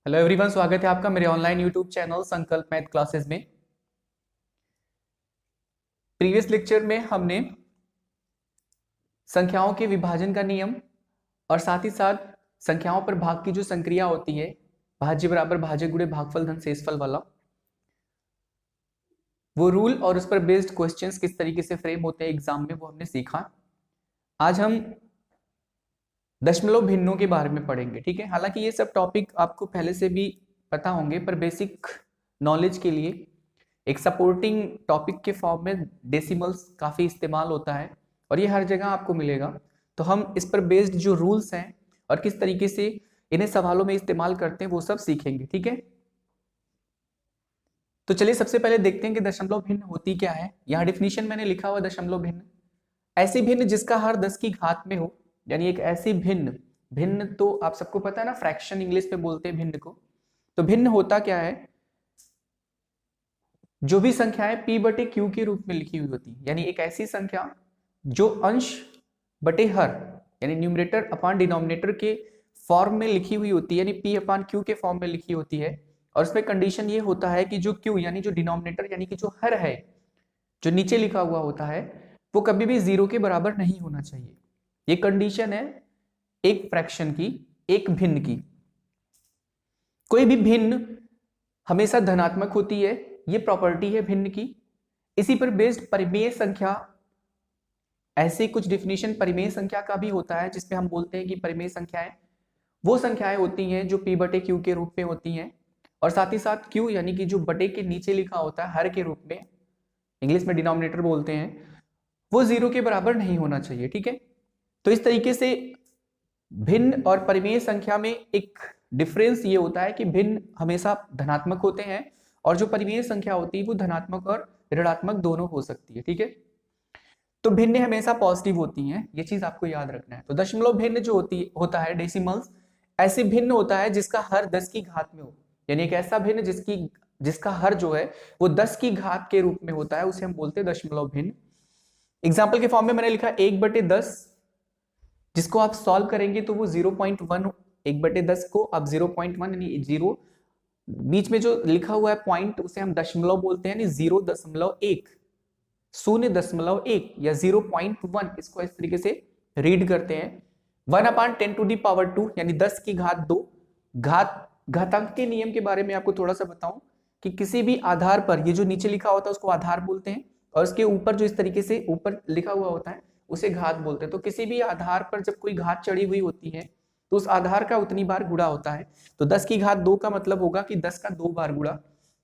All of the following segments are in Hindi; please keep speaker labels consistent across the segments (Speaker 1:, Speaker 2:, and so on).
Speaker 1: हेलो एवरीवन, स्वागत है आपका मेरे ऑनलाइन यूट्यूब चैनल संकल्प मैथ क्लासेस में। प्रीवियस लेक्चर में हमने संख्याओं के विभाजन का नियम और साथ ही साथ संख्याओं पर भाग की जो संक्रिया होती है, भाज्य बराबर भाज्य गुणे भागफल धन शेषफल वाला, वो रूल और उस पर बेस्ड क्वेश्चंस किस तरीके से फ्रेम होते हैं एग्जाम में, वो हमने सीखा। आज हम दशमलव भिन्नों के बारे में पढ़ेंगे। ठीक है, हालांकि ये सब टॉपिक आपको पहले से भी पता होंगे, पर बेसिक नॉलेज के लिए एक सपोर्टिंग टॉपिक के फॉर्म में डेसिमल्स काफी इस्तेमाल होता है और ये हर जगह आपको मिलेगा। तो हम इस पर बेस्ड जो रूल्स हैं और किस तरीके से इन्हें सवालों में इस्तेमाल करते हैं वो सब सीखेंगे। ठीक है, तो चलिए सबसे पहले देखते हैं कि दशमलव भिन्न होती क्या है। यहाँ डिफिनीशन मैंने लिखा हुआ, दशमलव भिन्न ऐसी भिन्न जिसका हर 10 की घात में हो, यानी एक ऐसी भिन्न, भिन्न तो आप सबको पता है ना, फ्रैक्शन इंग्लिश में बोलते हैं भिन्न को। तो भिन्न होता क्या है, जो भी संख्याएं p बटे q के रूप में लिखी हुई होती है, यानी एक ऐसी संख्या जो अंश बटे हर यानी न्यूमरेटर अपॉन डिनोमिनेटर के फॉर्म में लिखी हुई होती है, यानी p अपॉन q के फॉर्म में लिखी होती है। और इसमें कंडीशन ये होता है कि जो q यानी जो डिनोमिनेटर यानी कि जो हर है, जो नीचे लिखा हुआ होता है, वो कभी भी 0 के बराबर नहीं होना चाहिए। ये कंडीशन है एक फ्रैक्शन की, एक भिन्न की। कोई भी भिन्न हमेशा धनात्मक होती है, ये प्रॉपर्टी है भिन्न की। इसी पर बेस्ड परिमेय संख्या, ऐसे कुछ डिफिनीशन परिमेय संख्या का भी होता है, जिसमें हम बोलते हैं कि परिमेय संख्याएं वो संख्याएं होती हैं जो p बटे q के रूप में होती हैं, और साथ ही साथ q यानी कि जो बटे के नीचे लिखा होता है हर के रूप में, इंग्लिश में डिनोमिनेटर बोलते हैं, वो 0 के बराबर नहीं होना चाहिए। ठीक है, तो इस तरीके से भिन्न और परिमेय संख्या में एक डिफरेंस ये होता है कि भिन्न हमेशा धनात्मक होते हैं और जो परिमेय संख्या होती है वो धनात्मक और ऋणात्मक दोनों हो सकती है। ठीक है, तो भिन्न हमेशा पॉजिटिव होती हैं, ये चीज आपको याद रखना है। तो दशमलव भिन्न जो होता है डेसिमल्स, ऐसे भिन्न होता है जिसका हर 10 की घात में हो, यानी एक ऐसा भिन्न जिसका हर जो है वो 10 की घात के रूप में होता है, उसे हम बोलते हैं दशमलव भिन्न। एग्जाम्पल के फॉर्म में मैंने लिखा 1/10, जिसको आप सॉल्व करेंगे तो वो 0.1, 1/10 को आप 0.1 यानी 0, बीच में जो लिखा हुआ है पॉइंट उसे हम दशमलव बोलते हैं, यानी 0.1, 0.1 या 0.1, इसको इस तरीके से रीड करते हैं। 1/10⁻², यानी 10 की घात 2। घातांक के नियम के बारे में आपको थोड़ा सा बताऊं कि किसी भी आधार पर, ये जो नीचे लिखा होता है उसको आधार बोलते हैं, और उसके ऊपर जो इस तरीके से ऊपर लिखा हुआ होता है उसे घात बोलते हैं। तो किसी भी आधार पर जब कोई घात चढ़ी हुई होती है तो उस आधार का उतनी बार गुणा होता है। तो 10 की घात 2 का मतलब होगा कि 10 का 2 बार गुणा।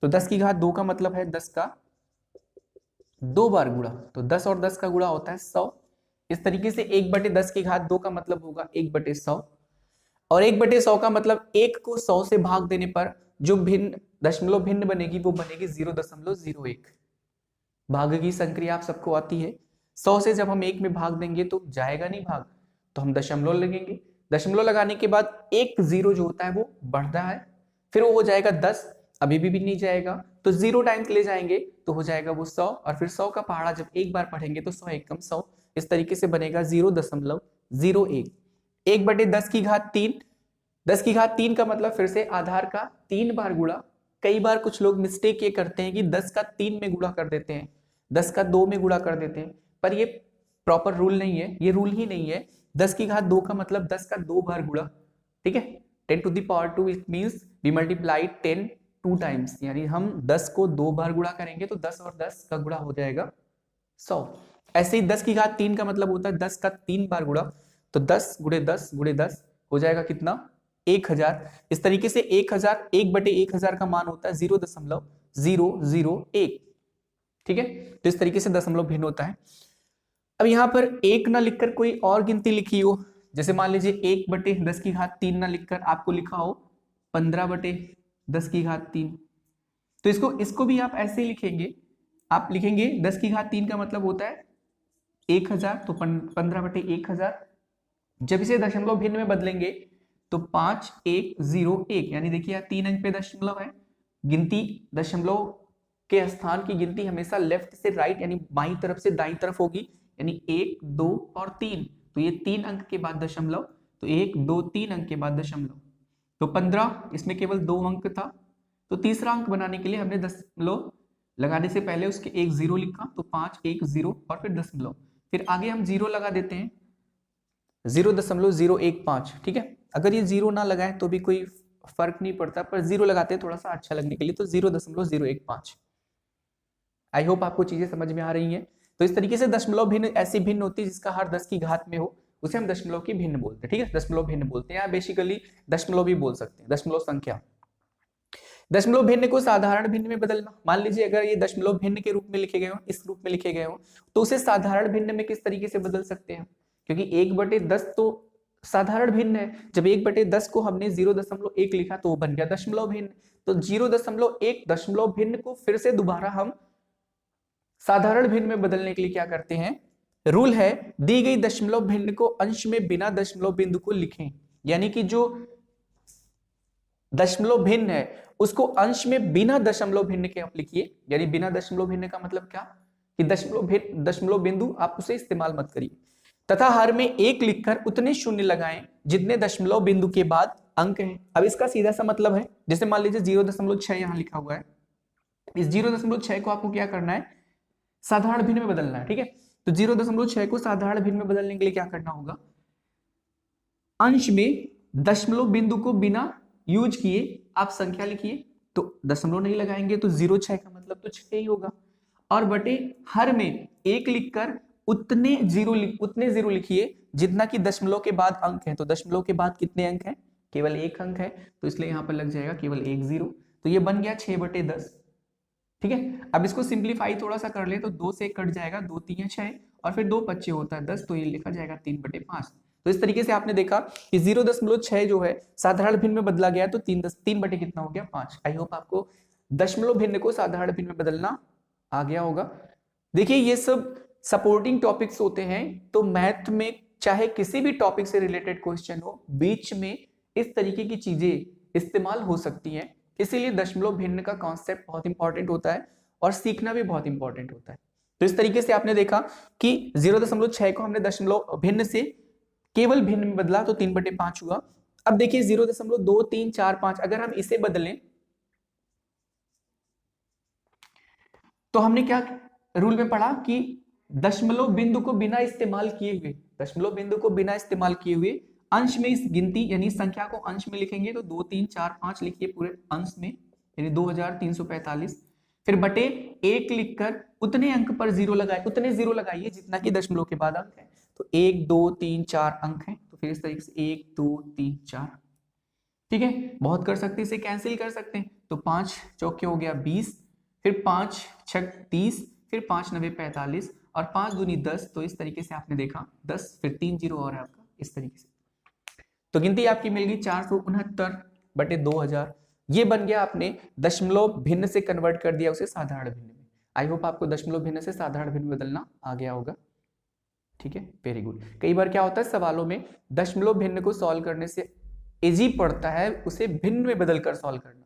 Speaker 1: तो 10 की घात 2 का मतलब है 10 का 2 बार गुणा। तो 10 और 10 का गुणा होता है 100। इस तरीके से 1/10 की घात 2 का मतलब होगा 1/100, और 1/100 का मतलब 1 को 100 से भाग देने पर जो भिन्न दशमलव भिन्न बनेगी वो बनेगी 0.01। भाग की संक्रिया आप सबको आती है, 100 से जब हम 1 में भाग देंगे तो जाएगा नहीं भाग, तो हम दशमलव लगेंगे। दशमलव लगाने के बाद एक 0 जो होता है वो बढ़ता है, फिर वो हो जाएगा 10, अभी भी नहीं जाएगा तो 0 टाइम्स ले जाएंगे तो हो जाएगा वो 100, और फिर 100 का पहाड़ा जब एक बार पढ़ेंगे तो 100 एकम 100, इस तरीके से बनेगा 0.01। 1/10 की घात 3, 10 की घात 3 का मतलब फिर से आधार का 3 बार गुणा। कई बार कुछ लोग मिस्टेक ये करते हैं कि 10 का 3 में गुणा कर देते हैं, 10 का 2 में गुणा कर देते हैं, पर ये प्रॉपर रूल नहीं है, ये रूल ही नहीं है। 10 की घात 2 का मतलब 10 का 2 बार गुणा। ठीक है, 10⁻², it means we multiply 10 2 times, यानी हम 10 को 2 बार गुणा करेंगे तो 10 और 10 का गुणा हो जाएगा 100। ऐसे ही 10 की घात 3 का मतलब होता है 10 का 3 बार गुणा, तो 10 गुणे 10 गुणे 10 हो जाएगा कितना, 1000। इस तरीके से 1000, 1/1000 का मान होता है 0.001। ठीक है, तो इस तरीके से दशमलव भिन्न होता है। अब यहाँ पर 1 ना लिखकर कोई और गिनती लिखी हो, जैसे मान लीजिए 1/10 की घात 3 ना लिखकर आपको लिखा हो 15/10 की घात 3, तो इसको भी आप ऐसे ही लिखेंगे। आप लिखेंगे 10 की घात 3 का मतलब होता है 1000, तो 15/1000। जब इसे दशमलव भिन्न में बदलेंगे तो 5101, यानी देखिए 3 अंक पे दशमलव है, गिनती दशमलव के स्थान की गिनती हमेशा लेफ्ट से राइट यानी बाईं तरफ से दाईं तरफ होगी, यानी 1 2 और 3, तो ये 3 अंक के बाद दशमलव, तो 1 2 3 अंक के बाद दशमलव। तो 15, इसमें केवल 2 अंक था, तो तीसरा अंक बनाने के लिए हमने दशमलव लगाने से पहले उसके एक जीरो लिखा, तो 5 1 0 और फिर दशमलव, फिर आगे हम जीरो लगा देते हैं 0.015, ठीक है। अगर ये जीरो ना लगाएं तो भी कोई फर्क नहीं पड़ता, पर जीरो लगाते हैं थोड़ा सा अच्छा लगने के लिए, तो 0.015। आई होप आपको चीजें समझ में आ रही हैं। तो इस तरीके से दशमलव भिन्न ऐसी भिन्न होती है जिसका हर 10 की घात में हो, उसे हम दशमलव की भिन्न बोलते हैं, ठीक है। दशमलव भिन्न बोलते हैं, या बेसिकली दशमलव भी बोल सकते हैं, दशमलव संख्या। दशमलव भिन्न को साधारण भिन्न में बदलना, मान लीजिए अगर ये दशमलव भिन्न के रूप में लिखे गए हो, इस रूप में लिखे गए हो, तो उसे साधारण भिन्न में किस तरीके से बदल सकते हैं, क्योंकि 1/10 तो साधारण भिन्न है। जब 1/10 को हमने 0.1 लिखा तो वो बन गया दशमलव भिन्न, तो 0.1 दशमलव भिन्न को फिर से दोबारा हम साधारण भिन्न में बदलने के लिए क्या करते हैं, रूल है दी गई दशमलव भिन्न को अंश में बिना दशमलव बिंदु को लिखें, यानी कि जो दशमलव भिन्न है उसको अंश में बिना दशमलव भिन्न के आप लिखिए। यानी बिना दशमलव भिन्न का मतलब क्या, कि दशमलव बिंदु आप उसे इस्तेमाल मत करिए, तथा हर में 1 लिखकर उतने शून्य लगाएं जितने दशमलव बिंदु के बाद अंक हैं। अब इसका सीधा सा मतलब है, जैसे मान लीजिए 0.6 यहां लिखा हुआ है, इस 0.6 को आपको क्या करना है, साधारण भिन्न में बदलना है, ठीक है। तो 0.6 को साधारण भिन्न में बदलने के लिए क्या करना होगा, अंश में दशमलव बिंदु को बिना यूज किए आप संख्या लिखिए, तो दशमलव नहीं लगाएंगे तो 0.6 का मतलब तो 6 ही होगा, और बटे हर में 1 लिखकर उतने जीरो लिखिए जितना कि दशमलव के बाद अंक है। तो दशमलव के बाद कितने अंक हैं, केवल 1 अंक है, तो इसलिए यहां पर लग जाएगा केवल 1 0, तो ये बन गया 6/10, ठीक है। अब इसको सिंप्लीफाई थोड़ा सा कर ले तो 2 से कट जाएगा, 2 3 6 और फिर 2 25 होता है 10, तो ये लिखा जाएगा 3/5। तो इस तरीके से आपने देखा कि 0.6 जो है साधारण भिन्न में बदला गया, तो 3 बटे कितना हो गया 5। आई होप आपको दशमलव भिन्न को साधारण भिन्न में बदलना आ गया होगा। देखिए ये सब सपोर्टिंग टॉपिक्स होते हैं, तो मैथ में चाहे किसी भी टॉपिक से रिलेटेड क्वेश्चन हो, बीच में इस तरीके की चीजें इस्तेमाल हो सकती हैं, इसीलिए दशमलव भिन्न का कॉन्सेप्ट बहुत इंपॉर्टेंट होता है और सीखना भी बहुत इंपॉर्टेंट होता है। तो इस तरीके से आपने देखा कि 0.6 को हमने दशमलव भिन्न से केवल भिन्न में बदला, तो 3/5 हुआ। अब देखिए 0.2 3 4 5 अगर हम इसे बदलें तो हमने क्या रूल में पढ़ा कि दशमलव बिंदु को बिना इस्तेमाल किए हुए अंश में इस गिनती यानी संख्या को अंश में लिखेंगे, तो 2 3 4 5 लिखिए पूरे अंश में, यानी 2345, फिर बटे 1 लिखकर उतने अंक पर जीरो लगाइए जितना कि दशमलव के बाद अंक है। तो 1 2 3 4 अंक हैं, तो फिर इस तरीके से 1 2 3 4, ठीक है। बहुत कर सकते हैं, इसे कैंसिल कर सकते हैं, तो 5 चौके हो गया 20, फिर 5 6 30, फिर 5 9 45 और 5 दूनी 10, तो इस तरीके से आपने देखा 10, फिर 3 जीरो और है आपका, इस तरीके से तो गिनती आपकी मिल गई 469/2000। ये बन गया, आपने दशमलव भिन्न से कन्वर्ट कर दिया उसे साधारण भिन्न में। आई होप आपको दशमलव भिन्न से साधारण भिन्न बदलना आ गया होगा, ठीक है, वेरी गुड। कई बार क्या होता है सवालों में दशमलव भिन्न को सॉल्व करने से इजी पड़ता है उसे भिन्न में बदलकर सॉल्व करना,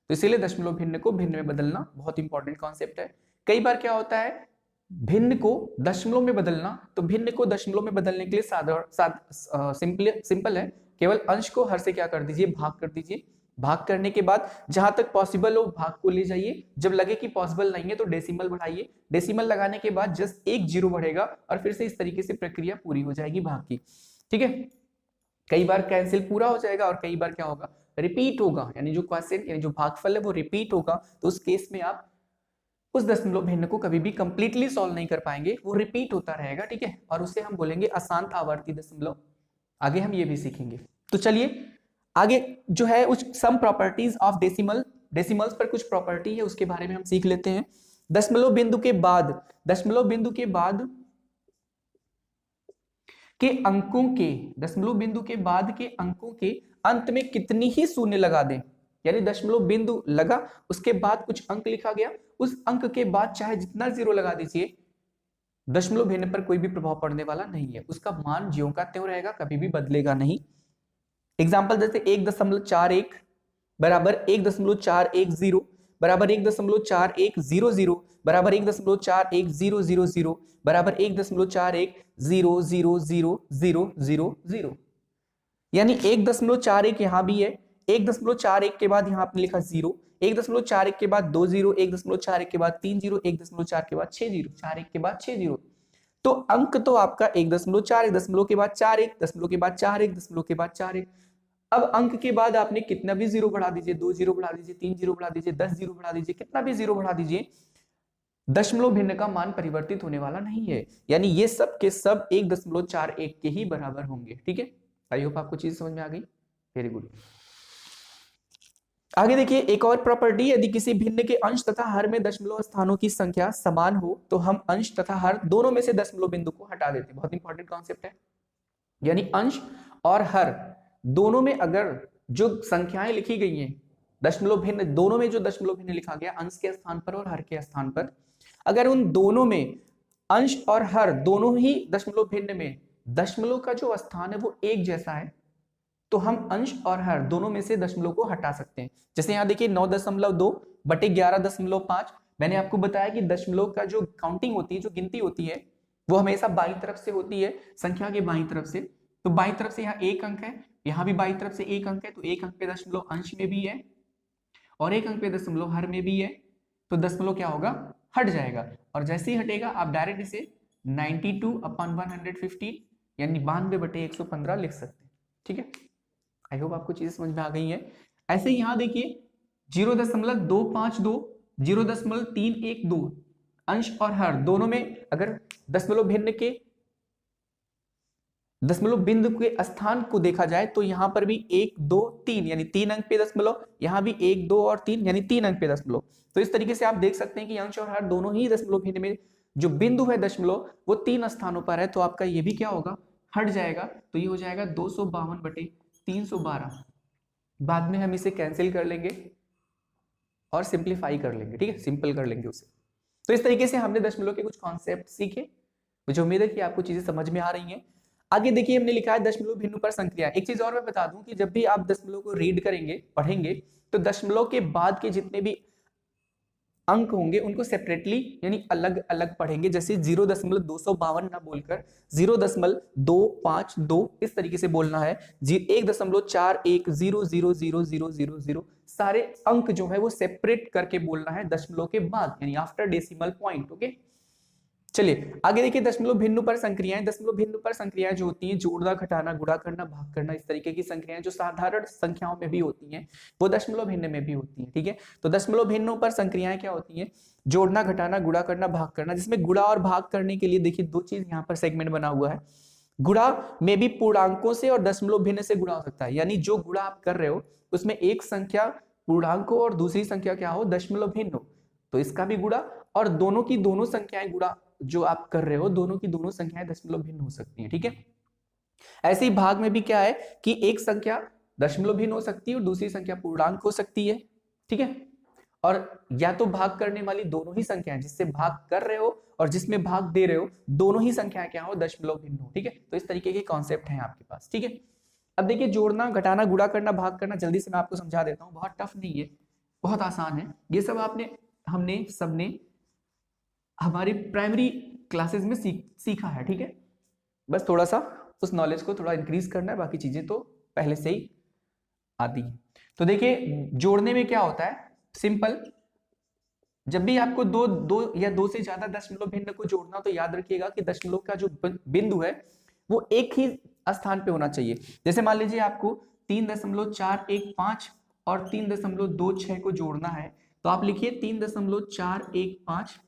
Speaker 1: तो इसीलिए दशमलव भिन्न को भिन्न में बदलना बहुत इंपॉर्टेंट कॉन्सेप्ट है। कई बार क्या होता है भिन्न को दशमलव में बदलना, तो भिन्न को दशमलव में बदलने के लिए सिंपल है, केवल अंश को हर से क्या कर दीजिए, भाग कर दीजिए। भाग करने के बाद जहां तक पॉसिबल हो भाग को ले जाइए, जब लगे कि पॉसिबल नहीं है तो डेसिमल बढ़ाइए, डेसिमल लगाने के बाद जस्ट 1 जीरो बढ़ेगा और फिर से इस तरीके से प्रक्रिया पूरी हो जाएगी भाग की, ठीक है। कई बार कैंसिल पूरा हो जाएगा और कई बार क्या होगा, रिपीट होगा, यानी जो क्वेश्चन यानी जो भागफल है वो रिपीट होगा, तो उस केस में आप उस दशमलव भिन्न को कभी भी कंप्लीटली सॉल्व नहीं कर पाएंगे, वो रिपीट होता रहेगा, ठीक है, और उसे हम बोलेंगे अशांत आवर्ती दशमलव। आगे हम ये भी सीखेंगे। तो चलिए आगे जो है उस सम प्रॉपर्टीज ऑफ डेसिमल्स पर कुछ प्रॉपर्टी है उसके बारे में हम सीख लेते हैं। दशमलव बिंदु के बाद के अंकों के अंत में कितनी ही शून्य लगा दें, यानी दशमलव बिंदु लगा उसके बाद कुछ अंक लिखा गया, उस अंक के बाद चाहे जितना जीरो लगा दीजिए दशमलव भिन्न पर कोई भी प्रभाव पड़ने वाला नहीं है, उसका मान ज्यों का त्यों रहेगा, कभी भी बदलेगा नहीं। एग्जाम्पल जैसे 1.41 बराबर 1.410 बराबर 1.4100 बराबर 1.41000 बराबर 1.4100000, यानी 1.41 यहां भी है, 1.41 के बाद यहाँ आपने लिखा 0, 1.41 के बाद 2 0, 1.41 के बाद 3 0, 1.4 के बाद 6 0, 4 1 के बाद 6 0। तो अंक तो आपका 1.4, 1 के बाद 4 1, 0 के बाद 4 1, 0 के बाद 4 1। अब अंक के बाद आपने कितना भी जीरो बढ़ा दीजिए, 2 0 बढ़ा दीजिए, 3 0 बढ़ा दीजिए, 10 0 बढ़ा दीजिए, कितना भी जीरो बढ़ा दीजिए, दशमलव भिन्न का मान परिवर्तित होने वाला नहीं है। यानी ये सब के सब 1.41 के ही बराबर होंगे। ठीक है, आई होप आपको चीज समझ में आ गई। Very good. आगे देखिए एक और प्रॉपर्टी, यदि किसी भिन्न के अंश तथा हर में दशमलव स्थानों की संख्या समान हो तो हम अंश तथा हर दोनों में से दशमलव बिंदु को हटा देते हैं। बहुत इंपॉर्टेंट कॉन्सेप्ट है। यानी अंश और हर दोनों में अगर जो संख्याएं लिखी गई हैं, दशमलव भिन्न दोनों में जो दशमलव भिन्न लिखा गया अंश के स्थान पर और हर के स्थान पर, अगर उन दोनों में अंश और हर दोनों ही दशमलव भिन्न में दशमलव का जो स्थान है वो एक जैसा है, तो हम अंश और हर दोनों में से दशमलव को हटा सकते हैं। जैसे यहाँ देखिए 9.2 बटे 11.5। मैंने आपको बताया कि दशमलव का जो काउंटिंग होती है, जो गिनती होती है, वो हमेशा बाईं तरफ से होती है, संख्या के बाईं तरफ से। तो बाईं तरफ से यहाँ एक अंक है, यहाँ भी बाईं तरफ से एक अंक है, तो एक अंक पे दशमलव अंश में भी है और एक अंक पे दशमलव हर में भी है। तो दशमलव क्या होगा, हट जाएगा। और जैसे ही हटेगा आप डायरेक्ट इसे 92/115 यानी 92/115 लिख सकते हैं। ठीक है, आई होप आपको चीजें समझ में आ गई हैं। ऐसे यहाँ देखिए 0.252, 0.312 अंश और हर दोनों में अगर दशमलव भिन्न के दशमलव बिंदु के स्थान को देखा जाए तो यहां पर भी 1 2 3 यानी 3 अंक पे दशमलव, यहां भी 1 2 और 3 यानी 3 अंक पे दशमलव। तो इस तरीके से आप देख सकते हैं कि अंश और हर दोनों ही दशमलव भिन्न में जो बिंदु है दशमलव वो 3 स्थानों पर है, तो आपका ये भी क्या होगा, हट जाएगा। तो ये हो जाएगा 252/312। बाद में हम इसे कैंसिल कर लेंगे और सिंप्लीफाई कर लेंगे। ठीक है, सिंपल कर लेंगे उसे। तो इस तरीके से हमने दशमलव के कुछ कॉन्सेप्ट सीखे। मुझे उम्मीद है कि आपको चीजें समझ में आ रही हैं। आगे देखिए हमने लिखा है दशमलव भिन्न पर संक्रिया। एक चीज और मैं बता दूं कि जब भी आप दशमलव को रीड करेंगे, पढ़ेंगे, तो दशमलव के बाद के जितने भी अंक होंगे उनको सेपरेटली यानी अलग अलग पढ़ेंगे। जैसे 0.252 ना बोलकर 0.252 इस तरीके से बोलना है। 1.41000000 सारे अंक जो है वो सेपरेट करके बोलना है दशमलव के बाद, यानी आफ्टर डेसिमल पॉइंट। ओके, चलिए आगे देखिए दशमलव भिन्न पर संक्रियाएं। दशमलव भिन्न पर संक्रियाएं जो होती हैं, जोड़ना, घटाना, गुणा करना, भाग करना, इस तरीके की संक्रियाएं जो साधारण संख्याओं में भी होती हैं वो दशमलव भिन्न में भी होती हैं। ठीक है, तो दशमलव भिन्नों पर संक्रियाएं क्या होती हैं, जोड़ना, घटाना, गुणा करना, भाग करना। जिसमें गुणा और भाग करने के लिए देखिए दो चीज यहाँ पर सेगमेंट बना हुआ है। गुणा में भी पूर्णांकों से और दशमलव भिन्न से गुणा हो सकता है, यानी जो गुणा आप कर रहे हो उसमें एक संख्या पूर्णांक हो और दूसरी संख्या क्या हो, दशमलव भिन्न हो, तो इसका भी गुणा। और दोनों की दोनों संख्याएं गुणा जो आप कर रहे हो, दोनों की दोनों संख्याएं दशमलव भिन्न हो सकती हैं। ठीक है, ऐसे ही भाग में भी क्या है कि एक संख्या दशमलव भिन्न हो सकती है और दूसरी संख्या पूर्णांक हो सकती है। ठीक है, और या तो भाग करने वाली दोनों ही संख्याएं, जिससे भाग कर रहे हो और जिसमें भाग दे रहे हो, दोनों ही संख्याएं क्या हो, दशमलव भिन्न हो। ठीक है, तो इस तरीके के कॉन्सेप्ट हैं आपके पास। ठीक है, अब देखिए जोड़ना, घटाना, गुणा करना, भाग करना जल्दी से मैं आपको समझा देता हूं, बहुत टफ नहीं है, बहुत आसान है। ये सब हमने सबने हमारी प्राइमरी क्लासेस में सीखा है। ठीक है, बस थोड़ा सा उस नॉलेज को थोड़ा इंक्रीज करना है, बाकी चीजें तो पहले से ही आती है। तो देखिए जोड़ने में क्या होता है, सिंपल, जब भी आपको दो या दो से ज्यादा दशमलव भिन्न को जोड़ना, तो याद रखिएगा कि दशमलव का जो बिंदु है वो एक ही स्थान पे होना चाहिए। जैसे मान लीजिए आपको 3.415 और 3.26 को जोड़ना है, तो आप लिखिए 3.415।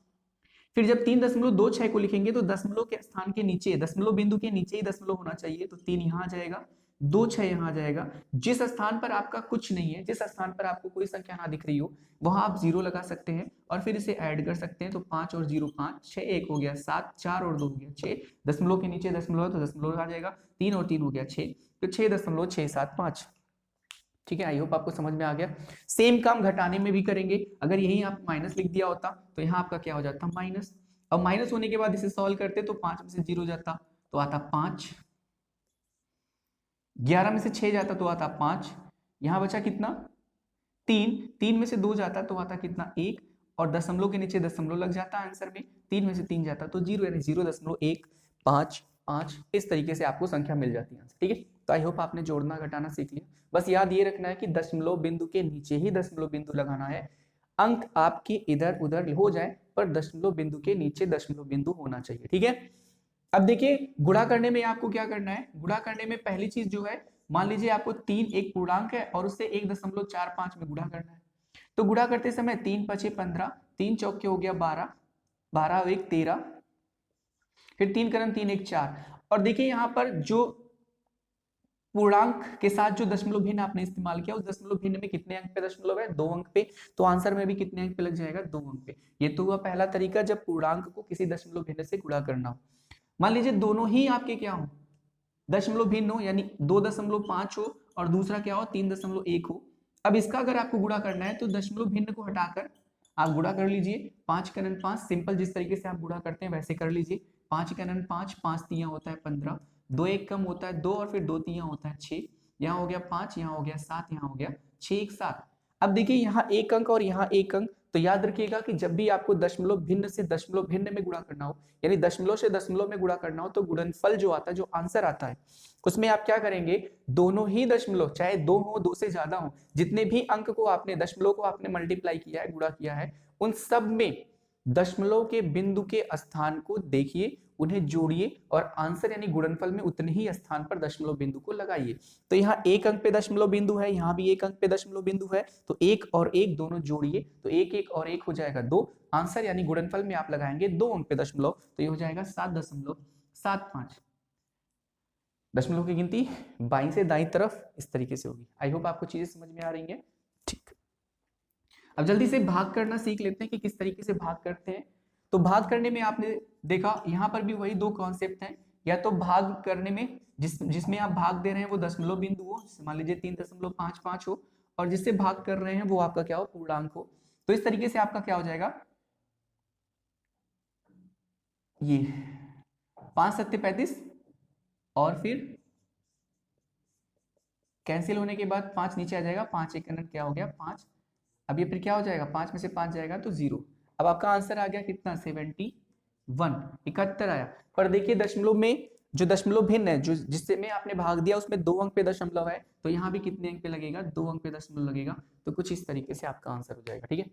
Speaker 1: फिर जब 3.26 को लिखेंगे तो दशमलव के स्थान के नीचे, दशमलव बिंदु के नीचे ही दशमलव होना चाहिए, तो 3 यहाँ आ जाएगा, 26 यहाँ आ जाएगा। जिस स्थान पर आपका कुछ नहीं है, जिस स्थान पर आपको कोई संख्या ना दिख रही हो, वहां आप 0 लगा सकते हैं और फिर इसे ऐड कर सकते हैं। तो 5 और 0 5, 6 1 हो गया 7, 4 और 2 हो गया 6, दशमलव के नीचे दशमलव है तो दशमलव आ जाएगा, 3 और 3 हो गया 6, तो 6.675। ठीक है, आई होप आपको समझ में आ गया। सेम काम घटाने में भी करेंगे। अगर यही आप माइनस लिख दिया होता तो यहाँ आपका क्या हो जाता, माइनस। अब माइनस होने के बाद इसे सॉल्व करते तो 5 में से 0 जाता तो आता 5, 11 में से 6 जाता तो आता 5, यहाँ बचा कितना 3, 3 में से 2 जाता तो आता कितना 1, और दशमलव के नीचे दशमलव लग जाता आंसर में, 3 में से 3 जाता तो 0, यानी 0.155। इस तरीके से आपको संख्या मिल जाती है आंसर। ठीक है, तो आई होप आपने जोड़ना घटाना सीख लिया। बस याद ये रखना है कि दशमलव बिंदु के नीचे ही दशमलव बिंदु लगाना है, अंक आपके इधर उधर हो जाए पर दशमलव बिंदु के नीचे दशमलव बिंदु होना चाहिए, ठीक है। अब देखिए गुणा करने में आपको क्या करना है, गुणा करने में पहली चीज जो है, मान लीजिए आपको 3 एक पूर्णांक है और उससे 1.45 में गुणा करना है। तो गुणा करते समय 3 5 15, 3 चौके हो गया 12, 12 और 1 13, फिर 3 करण 3 1 4। और देखिए यहाँ पर जो पूर्णांक के साथ जो दशमलव भिन्न आपने इस्तेमाल किया, उस दशमलव भिन्न में कितने अंक पे दशमलव है, 2 अंक पे। तो आंसर में भी कितने अंक पे लग जाएगा, 2 अंक पे। ये तो हुआ पहला तरीका जब पूर्णांक को किसी दशमलव भिन्न से गुणा करना हो। मान लीजिए दोनों ही आपके क्या हो, दशमलव भिन्न हो, यानी 2.5 हो और दूसरा क्या हो 3.1 हो। अब इसका अगर आपको गुणा करना है तो दशमलव भिन्न को हटाकर आप गुणा कर लीजिए। 5 करण 5, सिंपल जिस तरीके से आप गुणा करते हैं वैसे कर लीजिए। 5 करण 5, 5 तिया होता है 15, 2 एक कम होता है 2 और फिर 2 तिया होता है 6। यहाँ हो गया 5, यहाँ हो गया 7, यहाँ हो गया 6 1 7। अब देखिए यहाँ एक अंक और यहाँ एक अंक, तो याद रखिएगा कि जब भी आपको दशमलव भिन्न से दशमलव भिन्न में गुणा करना हो, यानी दशमलव से दशमलव में गुणा करना हो, तो गुणनफल जो आता है, जो आंसर आता है, उसमें आप क्या करेंगे, दोनों ही दशमलव, चाहे 2 हो 2 से ज्यादा हो, जितने भी अंक को आपने दशमलव को आपने मल्टीप्लाई किया है, गुणा किया है, उन सब में दशमलव के बिंदु के स्थान को देखिए, उन्हें जोड़िए और आंसर यानी गुणनफल में उतने ही स्थान पर दशमलव बिंदु को लगाइए। तो यहाँ एक अंक पे दशमलव बिंदु है, यहाँ भी एक अंक पे दशमलव बिंदु है, तो एक और एक दोनों जोड़िए, तो एक एक और एक हो जाएगा 2। आंसर यानी गुणनफल में आप लगाएंगे 2 अंक पे दशमलव, तो ये हो जाएगा 7.75। दशमलव की गिनती बाईं से दाईं तरफ इस तरीके से होगी। आई होप आपको चीजें समझ में आ रही हैं, ठीक। अब जल्दी से भाग करना सीख लेते हैं कि किस तरीके से भाग करते हैं। तो भाग करने में आपने देखा यहाँ पर भी वही 2 कॉन्सेप्ट हैं, या तो भाग करने में जिसमें आप भाग दे रहे हैं वो दशमलव बिंदु हो, मान लीजिए 3.55 हो, और जिससे भाग कर रहे हैं वो आपका क्या हो, पूर्णांक हो। तो इस तरीके से आपका क्या हो जाएगा, ये 5 7 35 और फिर कैंसिल होने के बाद 5 नीचे आ जाएगा, 5 एक क्या हो गया 5। अब ये फिर क्या हो जाएगा, 5 में से 5 जाएगा तो 0। अब आपका आंसर आ गया कितना, 71 आया। पर देखिए दशमलव में जो दशमलव भिन्न है, जो जिससे में आपने भाग दिया, उसमें 2 अंक पे दशमलव है, तो यहाँ भी कितने अंक पे लगेगा, 2 अंक पे दशमलव लगेगा। तो कुछ इस तरीके से आपका आंसर हो जाएगा, ठीक है।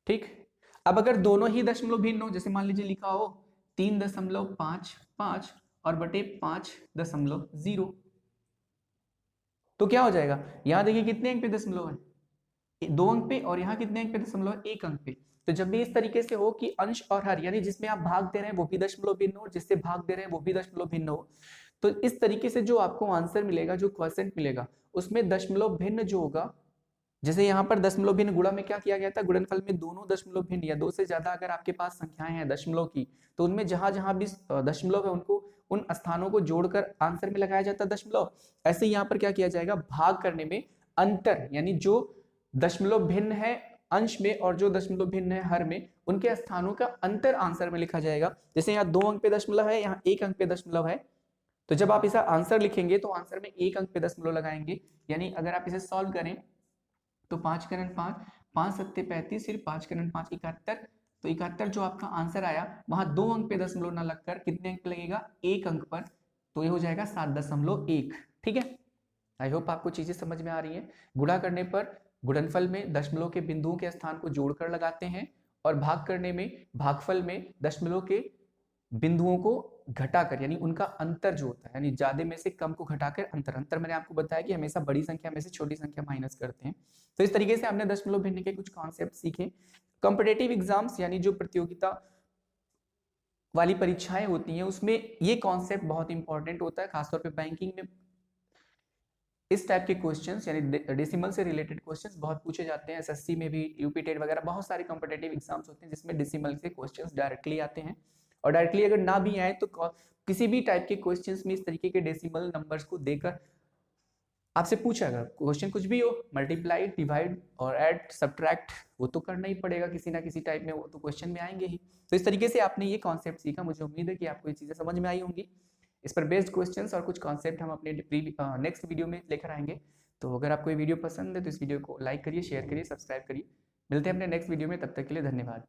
Speaker 1: ठीक, अब अगर दोनों ही दशमलव भिन्न हो, जैसे मान लीजिए लिखा हो 3.55 और बटे 5.0, तो क्या हो जाएगा, यहाँ देखिए कितने अंक पे दशमलव है, 2 अंक पे, और यहाँ कितने अंक पे दशमलव है, 1 अंक पे। तो जब भी इस तरीके से हो कि अंश और हर, यानी जिसमें आप भाग दे रहे हैं वो भी दशमलव भिन्न हो, जिससे भाग दे रहे हैं वो भी दशमलव भिन्न हो, तो इस तरीके से जो आपको आंसर मिलेगा, जो क्वोशिएंट मिलेगा, उसमें दशमलव भिन्न जो होगा, जैसे यहाँ पर दशमलव भिन्न गुणा में क्या किया गया था, गुणनफल में दोनों दशमलव भिन्न या 2 से ज्यादा अगर आपके पास संख्याएं हैं दशमलव की, तो उनमें जहां जहां भी दशमलव है उनको उन स्थानों को जोड़कर आंसर में लगाया जाता है दशमलव। ऐसे यहाँ पर क्या किया जाएगा, भाग करने में अंतर, यानी जो दशमलव भिन्न है अंश में और जो दशमलव भिन्न है हर में, उनके स्थानों का अंतर आंसर में लिखा जाएगा। जैसे यहाँ 2 अंक पे दशमलव है, यहाँ 1 अंक पे दशमलव है, तो जब आप इसे आंसर लिखेंगे तो आंसर में 1 अंक पे दशमलव लगाएंगे। यानी अगर आप इसे सॉल्व करें तो 5 करण 5, 5 7 35, फिर 5 करण 5 71, तो 71 जो आपका आंसर आया, वहां 2 अंक पे दशमलव ना लगकर कितने अंक पे लगेगा, 1 अंक पर, तो ये हो जाएगा 7.1। ठीक है, आई होप आपको चीजें समझ में आ रही हैं। गुणा करने पर गुणनफल में दशमलव के बिंदुओं के स्थान को जोड़कर लगाते हैं, और भाग करने में भागफल में दशमलव के बिंदुओं को घटाकर, यानी उनका अंतर जो होता है, यानी ज्यादा में से कम को घटाकर अंतर मैंने आपको बताया कि हमेशा बड़ी संख्या में से छोटी संख्या माइनस करते हैं। तो इस तरीके से हमने दशमलव भिन्न के कुछ कॉन्सेप्ट सीखे। कॉम्पिटिटिव एग्जाम्स यानी जो प्रतियोगिता वाली परीक्षाएं होती हैं, उसमें ये कॉन्सेप्ट बहुत इंपॉर्टेंट होता है, खासतौर पे बैंकिंग में इस टाइप के क्वेश्चंस, यानी डेसिमल से रिलेटेड क्वेश्चंस बहुत पूछे जाते हैं। एसएससी में भी, यूपी टेट वगैरह बहुत सारे कॉम्पिटिटिव एग्जाम्स होते हैं जिसमें डेसिमल से क्वेश्चंस डायरेक्टली आते हैं, और डायरेक्टली अगर ना भी आए तो किसी भी टाइप के क्वेश्चंस में इस तरीके के डेसिमल नंबर्स को देकर आपसे पूछेगा, क्वेश्चन कुछ भी हो, मल्टीप्लाई, डिवाइड और ऐड, सब्ट्रैक्ट, वो तो करना ही पड़ेगा किसी ना किसी टाइप में, वो तो क्वेश्चन में आएंगे ही। तो इस तरीके से आपने ये कॉन्सेप्ट सीखा, मुझे उम्मीद है कि आपको ये चीजें समझ में आई होंगी। इस पर बेस्ड क्वेश्चंस और कुछ कॉन्सेप्ट हम अपने नेक्स्ट वीडियो में लेकर आएंगे। तो अगर आपको ये वीडियो पसंद है तो इस वीडियो को लाइक करिए, शेयर करिए, सब्सक्राइब करिए। मिलते हैं अपने नेक्स्ट वीडियो में, तब तक के लिए धन्यवाद।